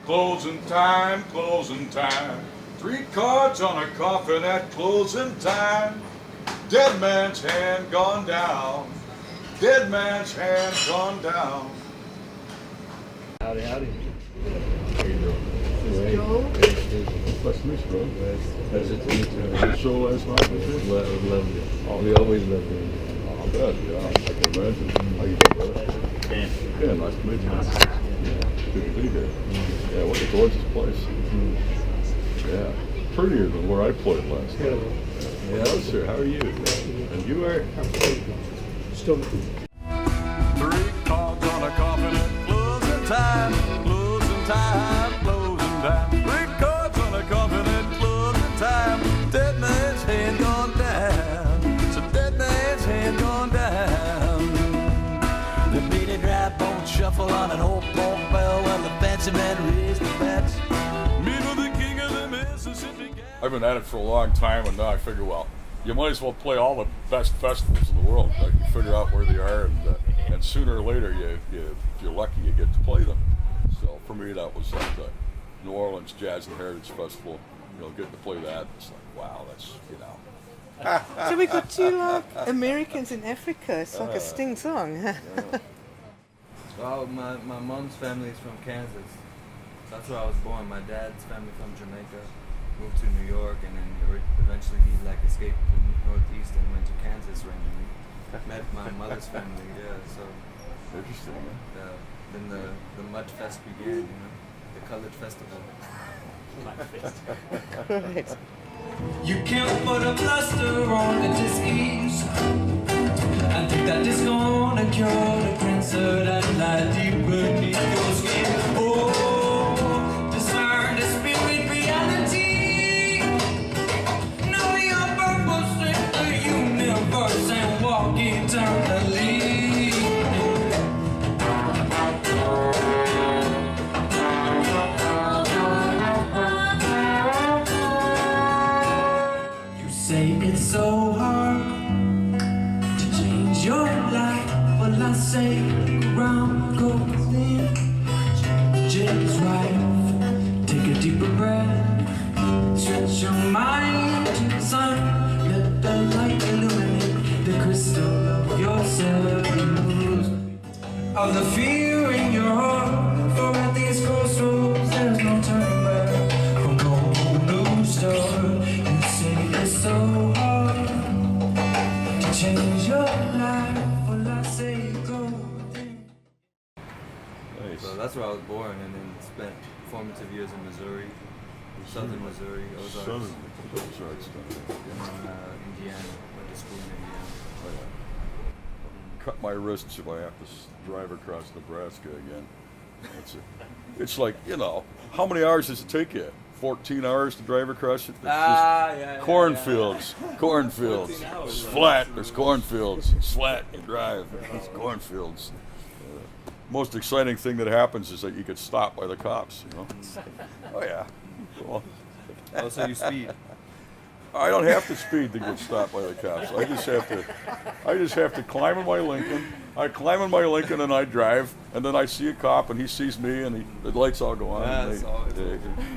Closing time, closing time. 3 cards on a coffin at closing time. Dead man's hand gone down. Dead man's hand gone down. Howdy, howdy. How you doing? This is Joel. Nice to meet you, bro. Nice to meet you. Was the show last night? Loved it. Oh, we always loved it. I bet, yeah. I can imagine. How you doing, brother? Yeah, nice to meet you. Good to be here. Yeah, what a gorgeous place. Yeah, prettier than where I played last night. Yeah, let's hear. How are you? And you are? Still. 3 cards on a coffin at closing time. Closing time, closing time. 3 cards on a coffin at closing time. Dead man's hand gone down. It's a dead man's hand gone down. The beady dry bone shuffle on an old pork bell while the fancy man raised the bats. Me with the king of the Mississippi. I've been at it for a long time, and now I figure, well, you might as well play all the best festivals in the world. Like, you figure out where they are, and sooner or later, if you're lucky, you get to play them. So for me, that was like the New Orleans Jazz and Heritage Festival. You know, getting to play that, it's like, wow, that's, you know. So we got 2 like Americans in Africa. It's like a Sting song. Well, my mom's family is from Kansas. That's where I was born. My dad's family from Jamaica. Moved to New York, and then eventually he like escaped the Northeast and went to Kansas randomly. Met my mother's family, yeah. So Interesting, man. then the Mud Fest began, you know, the Colored Festival. Right. You can't put a plaster on the disease. I think that is gonna cure the cancer that lies deep beneath your skin. Oh, discern the spirit reality. Know your purpose in the universe and walk eternally. You say it's so hard to change your life. Well, I say around, go within. Change is right. Take a deeper breath. Stretch your mind to the sun. Let the light illuminate the crystal of your cells. Of the fear in your heart. For at these crossroads, there's no turning back. From no new start. You say it's so hard to change your life. Well, I say go within. Nice. So that's where I was born, and then spent formative years in Missouri, southern Missouri, Ozarks, Southern Ozarks stuff. and Indiana. Went to school in Indiana. Cut my wrists if I have to drive across Nebraska again. That's it. It's like, you know, how many hours does it take you? 14 hours to drive across it? It's just cornfields, cornfields. 14 hours, It's right? flat, there's cornfields. It's flat, you drive, it's cornfields. Most exciting thing that happens is that you get stopped by the cops, you know? Oh yeah. Well, Also, you speed. I don't have to speed to get stopped by the cops. I just have to climb in my Lincoln. I climb in my Lincoln and I drive, and then I see a cop and he sees me and the lights all go on. Yeah, and that's always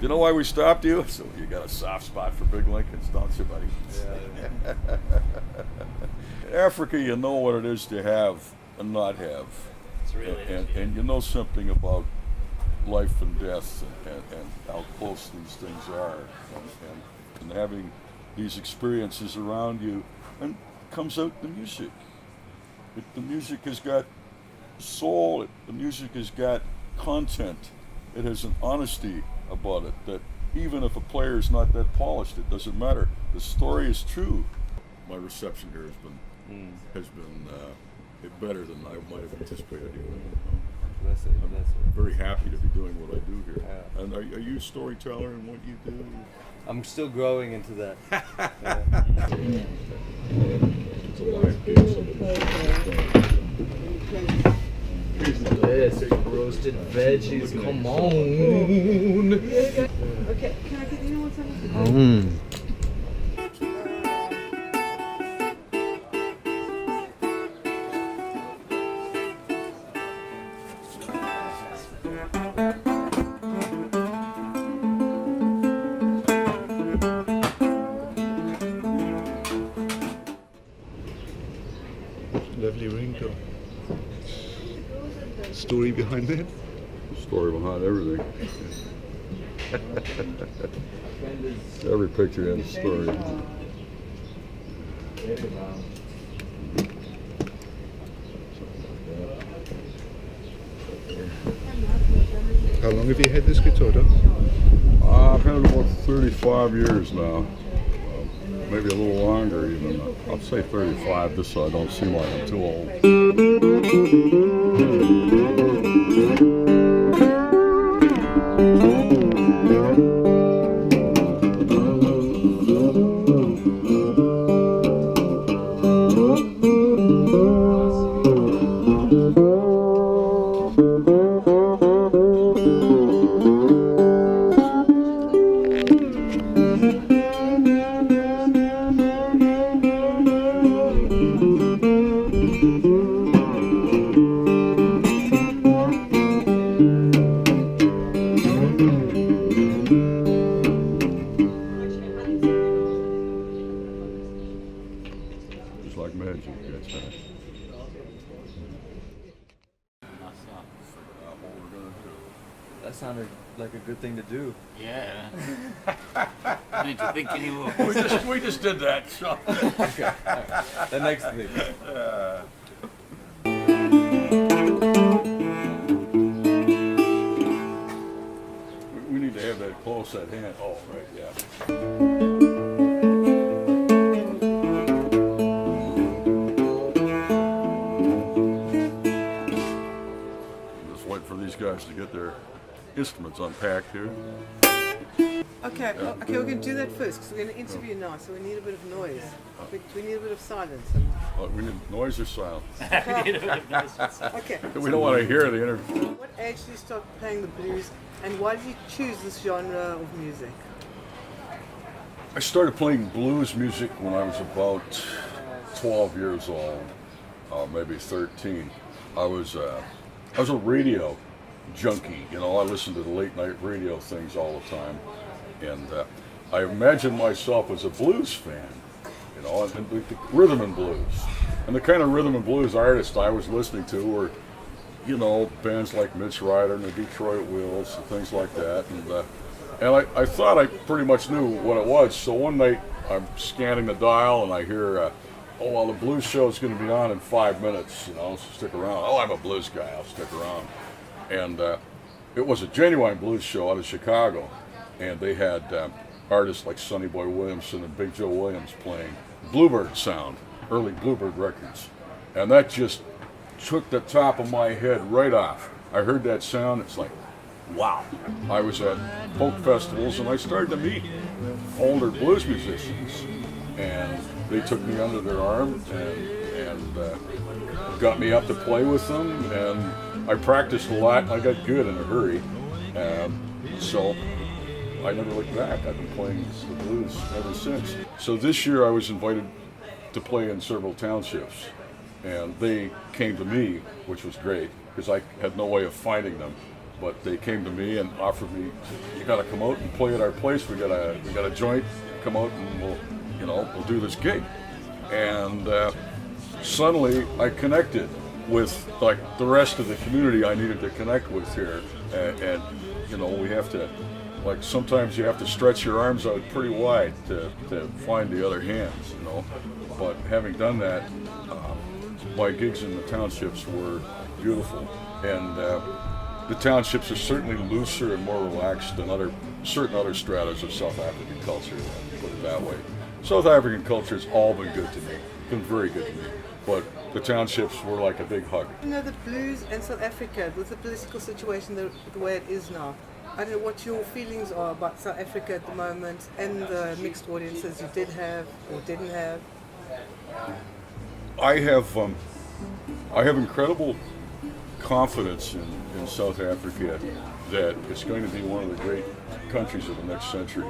you know why we stopped you? So you got a soft spot for big Lincolns, don't you, buddy? In Africa, you know what it is to have and not have. It's really And you know something about life and death and how close these things are. And having these experiences around you, and comes out the music. The music has got soul, the music has got content, it has an honesty about it that even if a player is not that polished, it doesn't matter. The story is true. My reception here has been better than I might have anticipated. Bless it, bless it. Very happy to be doing what I do here. Yeah. And are you a storyteller in what you do? I'm still growing into that. It's a live game. This roasted veggies, come on. Okay, can I get you one second? lovely ringtone. Story behind that? Story behind everything. Every picture has a story. How long have you had this guitar, Doc? I've had it about 35 years now. Maybe a little longer even. I'll say 35 just so I don't seem like I'm too old. Just like magic, that's right. That sounded like a good thing to do. Yeah. I need to think anymore. We just did that. So. Okay. The next thing. We need to have that close at hand. Oh, right, yeah. Just wait for these guys to get their instruments unpacked here. Okay, okay, we're going to do that first because we're going to interview now, so we need a bit of noise. We need a bit of silence. We need noise or silence. Okay. We don't want to hear the interview. What age did you start playing the blues, and why did you choose this genre of music? I started playing blues music when I was about 12 years old, maybe 13. I was a radio junkie, you know. I listened to the late night radio things all the time, and I imagined myself as a blues fan, you know, and the rhythm and blues. And the kind of rhythm and blues artists I was listening to were, you know, bands like Mitch Ryder and the Detroit Wheels and things like that. And I thought I pretty much knew what it was. So one night I'm scanning the dial and I hear, oh, well, the blues show's going to be on in 5 minutes, you know, so stick around. Oh, I'm a blues guy, I'll stick around. And it was a genuine blues show out of Chicago. And they had artists like Sonny Boy Williamson and Big Joe Williams playing Bluebird sound, early Bluebird records. And that just took the top of my head right off. I heard that sound, it's like, wow. I was at folk festivals and I started to meet older blues musicians. And they took me under their arm and got me up to play with them. And I practiced a lot and I got good in a hurry. So I never looked back. I've been playing the blues ever since. So this year I was invited to play in several townships. And they came to me, which was great, because I had no way of finding them. But they came to me and offered me, you got to come out and play at our place. We got a joint. Come out and we'll do this gig. And suddenly I connected with like the rest of the community I needed to connect with here. And you know, we have to, like, sometimes you have to stretch your arms out pretty wide to find the other hands, you know. But having done that, my gigs in the townships were beautiful. And the townships are certainly looser and more relaxed than certain other stratas of South African culture, put it that way. South African culture has all been good to me, been very good to me. But the townships were like a big hug. You know, the blues in South Africa, with the political situation the way it is now, I don't know what your feelings are about South Africa at the moment and the mixed audiences you did have or didn't have. I have incredible confidence in South Africa that it's going to be one of the great countries of the next century.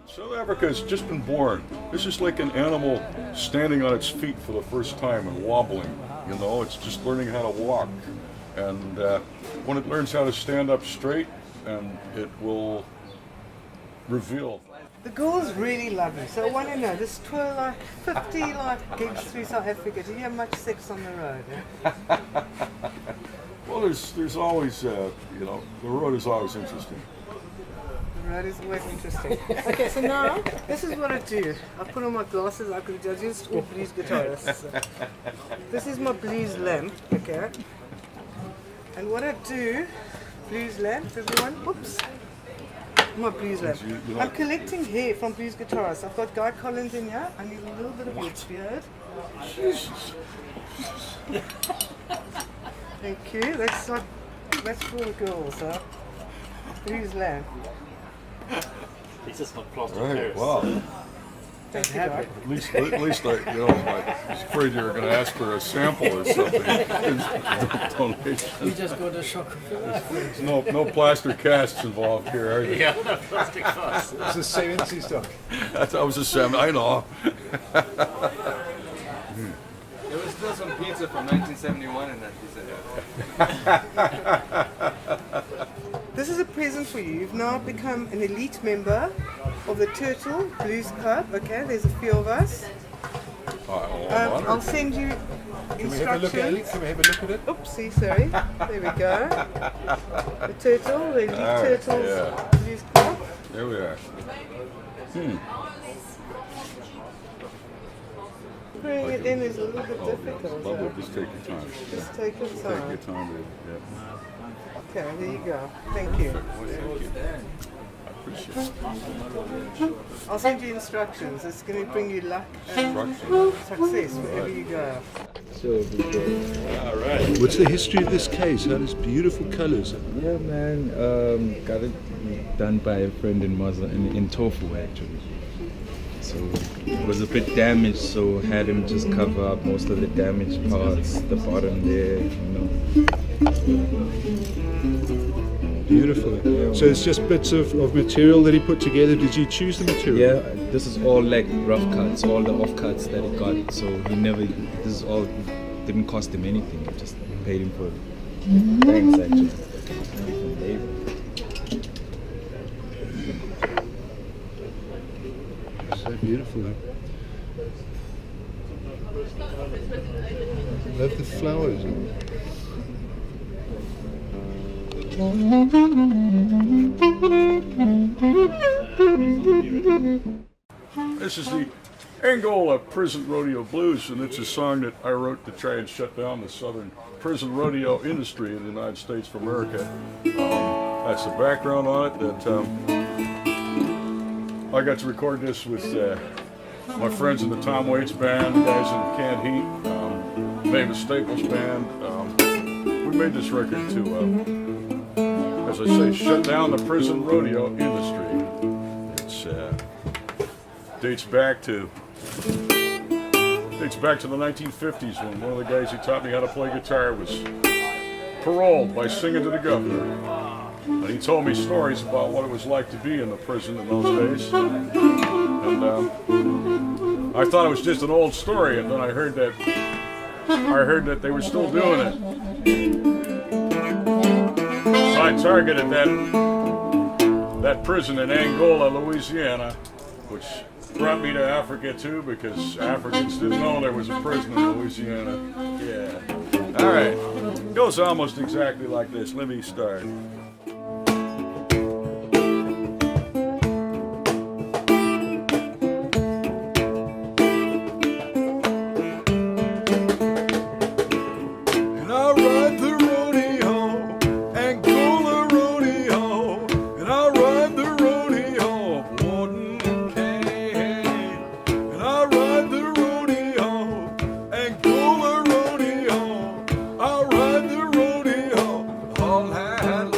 South Africa has just been born. It's just like an animal standing on its feet for the first time and wobbling. You know, it's just learning how to walk. And when it learns how to stand up straight, and it will reveal The girls really love me, so I want to know, this tour like 50 like gigs through South Africa, do you have much sex on the road? Eh? Well, there's always, the road is always interesting. The road is always interesting. Okay, so now, this is what I do. I put on my glasses, I just all blues guitarists. So. This is my blues lamp, okay? And what I do, blues lamp, everyone, oops. My blues lamp. I'm collecting hair from blues guitarists. I've got Guy Collins in here. I need a little bit of his beard. Thank you. That's for the girls, huh? Blues lamp. It's just not plaster Right, Paris. wow. Thank you, Guy. At least I was afraid you were going to ask for a sample or something. Donation. We just got a shock. There's no plaster casts involved here, are there? Yeah, no plastic cast. It's the Silience stuff. That was a salmon. I know. There was still some pizza from 1971 in that pizza. This is a present for you. You've now become an elite member of the Turtle Blues Club. Okay, there's a few of us. I'll send you Can we have a look at it? instructions. Can we have a look at it? Oopsie, sorry. There we go. The Turtle, the Elite Turtles yeah. Blues Club. There we are. Bringing it in is a little bit difficult. Lovely. Just take your time. Just take your Take time. your time. Okay, there you go. Thank you. I appreciate it. I'll send you instructions. It's going to bring you luck and Instructions. success wherever you go. All right. What's the history of this case? How does beautiful colours? Yeah, man. Got it done by a friend in in Tofu, actually. So it was a bit damaged, so had him just cover up most of the damaged parts, the bottom there, Beautiful. So it's just bits of material that he put together. Did you choose the material? Yeah, this is all like rough cuts, all the off cuts that he got. So he never, this is all, didn't cost him anything. I just paid him for it. Thanks, actually. From David. So beautiful. Love the flowers. This is the Angola Prison Rodeo Blues, and it's a song that I wrote to try and shut down the southern prison rodeo industry in the United States of America. That's the background on it. I got to record this with my friends in the Tom Waits Band, the guys in Canned Heat, Mavis Staples Band. We made this record to, as I say, shut down the prison rodeo industry. Dates back to the 1950s when one of the guys who taught me how to play guitar was paroled by singing to the governor. And he told me stories about what it was like to be in the prison in those days. And I thought it was just an old story, and then I heard that they were still doing it. So I targeted that prison in Angola, Louisiana, which brought me to Africa too, because Africans didn't know there was a prison in Louisiana. Yeah. All right. It goes almost exactly like this. Let me start. All had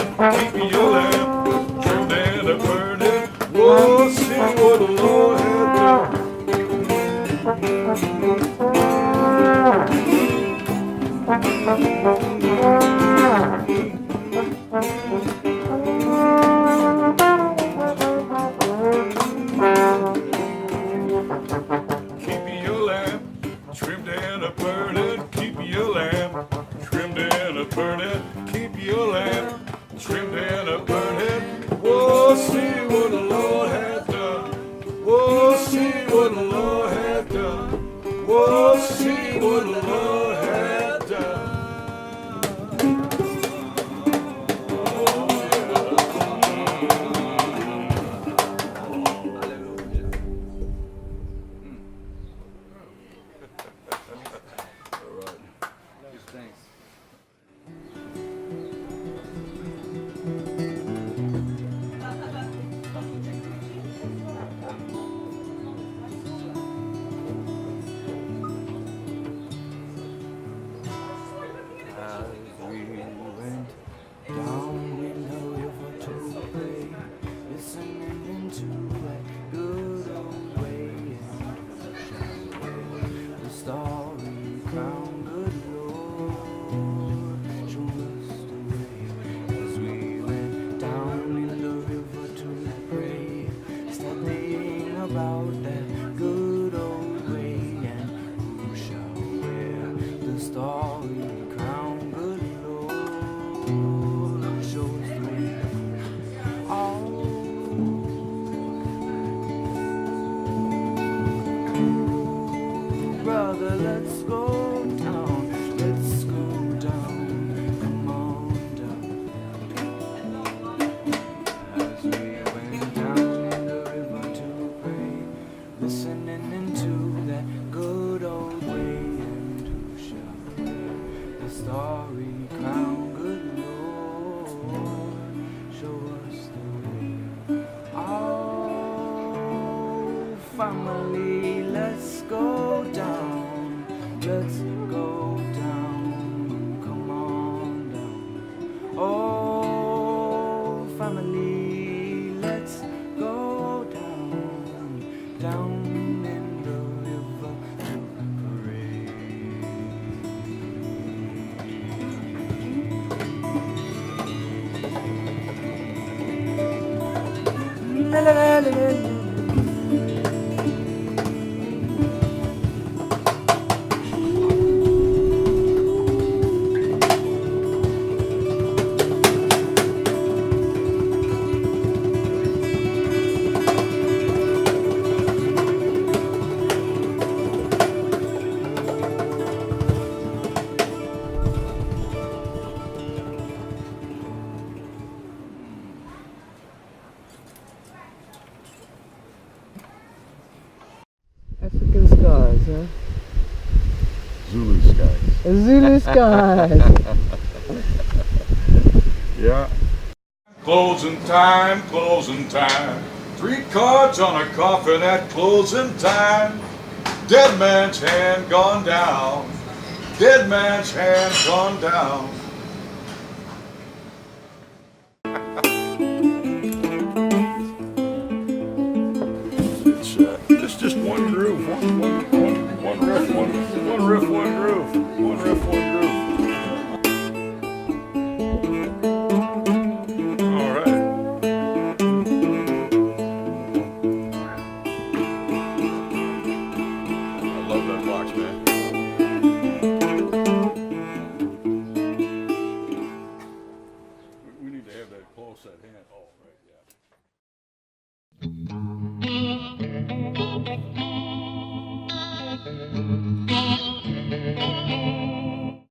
burning, keep your lamp trimmed and a burning. Whoa, see what the Lord has done. Keep your lamp trimmed and a burning. Keep your lamp trimmed and a burning. Keep your lamp trimmed and a burning. Whoa, see what the Lord has done. Whoa, see what the Lord has done. Whoa, see what the Lord has done. Thanks. As we went down in the river to pray, listening into that good old way, and the starry crown, good Lord, show us the way. As we went down in the river to pray, studying about that good old way, and who shall wear the starry crown, good Lord, show us the way. Oh, brother, let's go down, let's go down, come on down. As we went down in the river to pray, listening into that good old way, and who shall wear the starry crown, good Lord, show us the way. Oh, family, let's go down, let's go down, come on down. Oh, family, let's go down, down in the river to pray. La la la la la. African skies, huh? Zulu skies. Zulu skies. Yeah. Closing time, closing time. 3 cards on a coffin at closing time. Dead man's hand gone down. Dead man's hand gone down. It's just one groove, one riff, one riff, one groove, one riff, one groove. All right. I love that box, man. We need to have that close, that hand. Oh, right.